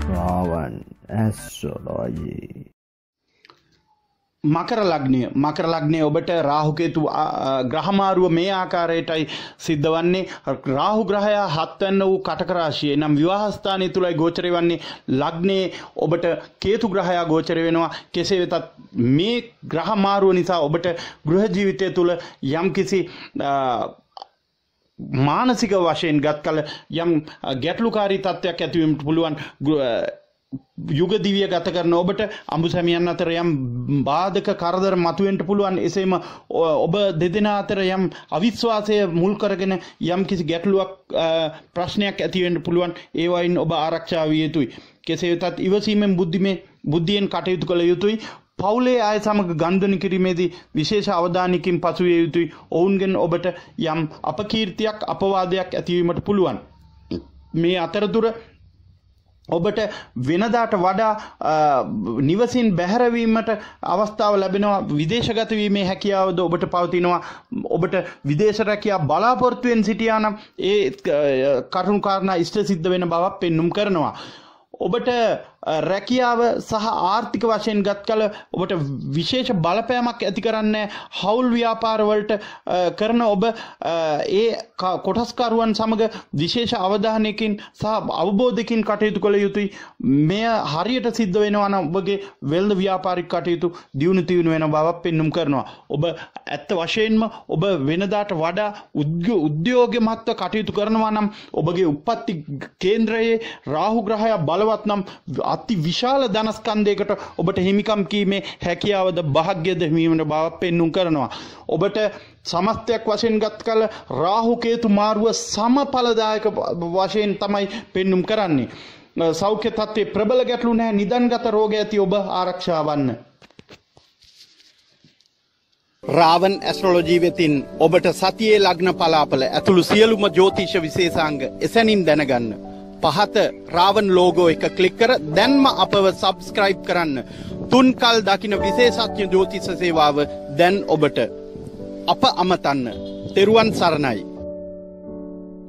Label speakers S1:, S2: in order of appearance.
S1: Ravan astrology.
S2: මකර ලග්නය ඔබට රාහු කේතු ග්‍රහමාරුව මේ ආකාරයටයි සිද්ධ වන්නේ. රාහු ග්‍රහයා 7 වෙනි වූ කටක රාශියේ නම් විවාහ ස්ථානයේ තුලයි ගෝචරය වන්නේ. ලග්නයේ ඔබට කේතු ග්‍රහයා ගෝචර වෙනවා. කෙසේ වෙතත් මේ ග්‍රහමාරුව නිසා ඔබට ගෘහ ජීවිතය තුල යම්කිසි මානසික වශයෙන් ගත් කල යම් ගැටලුකාරී තත්ත්වයක් ඇති වෙන්න පුළුවන්. යුග දිවිය ගත කරන ඔබට අඹු සැමියන් අතර යම් බාධක කරදර මතුවෙන්න පුළුවන්. එසේම ඔබ දෙදෙනා අතර යම් අවිශ්වාසය මුල් කරගෙන යම් කිසි ගැටලුවක් ප්‍රශ්නයක් ඇති වෙන්න පුළුවන්. ඒ වයින් ඔබ ආරක්ෂා විය යුතුයි. කෙසේ වෙතත් ඉවසීමෙන් බුද්ධියෙන් කටයුතු කළ යුතුයි. පවුලේ අය සමග ගනුදෙනු කිරීමේදී විශේෂ අවධානයකින් පසුවිය යුතුයි. ඔවුන්ගෙන් ඔබට යම් අපකීර්තියක් අපවාදයක් ඇතිවීමට පුළුවන්. මේ අතරතුර ඔබට වෙනදාට වඩා නිවසින් බැහැරවීමට අවස්ථාව ලැබෙනවා. විදේශගත වීමේ හැකියාවද ඔබට පවතිනවා. ඔබට විදේශ රැකියාව බලාපොරොත්තුෙන් සිටියා නම් ඒ කරුණු කාරණා ඉෂ්ට සිද්ධ වෙන බවක් පෙන්눔 කරනවා. ඔබට රැකියාව සහ ආර්ථික වශයෙන් ගත් කල ඔබට විශේෂ බලපෑමක් ඇති කරන්නේ හවුල් ව්‍යාපාර වලට කරන ඔබ ඒ කොටස්කරුවන් සමග විශේෂ අවධානයකින් සහ අවබෝධයකින් කටයුතු කළ යුතුයි. මෙය හරියට සිද්ධ වෙනවා නම් ඔබගේ වෙළඳ ව්‍යාපාරික කටයුතු දියුණු තියුණු වෙන බවක් පෙන්눔 කරනවා. ඔබ ඇත්ත වශයෙන්ම ඔබ වෙනදාට වඩා උද්‍යෝගමත්ව කටයුතු කරනවා නම් ඔබගේ උප්පත්ති කේන්ද්‍රයේ රාහු ග්‍රහය බලවත් නම් අති විශාල ධනස්කන්ධයකට ඔබට හිමිකම් කීමේ හැකියාවද භාග්‍යද හිමිවන බව පෙන්눔 කරනවා. ඔබට සමස්තයක් වශයෙන් ගත් කල රාහු කේතු මාරුව සමඵලදායක වශයෙන් තමයි පෙන්눔 කරන්නේ. සෞඛ්‍ය තත්ත්වයේ ප්‍රබල ගැටලු නැහැ. නිදන්ගත රෝග ඇති ඔබ ආරක්ෂා වන්න. රාවන් ඇස්ට්‍රොලොජි වෙතින් ඔබට සතියේ ලග්න පලාපල ඇතුළු සියලුම ජ්‍යොතිෂ විශේෂාංග එසැනින් දැනගන්න. පහත රාවන් ලෝගෝ එක ක්ලික් කර දැන්ම අපව සබ්ස්ක්‍රයිබ් කරන්න. තුන්කල් දකින විශේෂඥ ජ්‍යොතිෂ සේවාව දැන් ඔබට අප අමතන්න. තෙරුවන් සරණයි.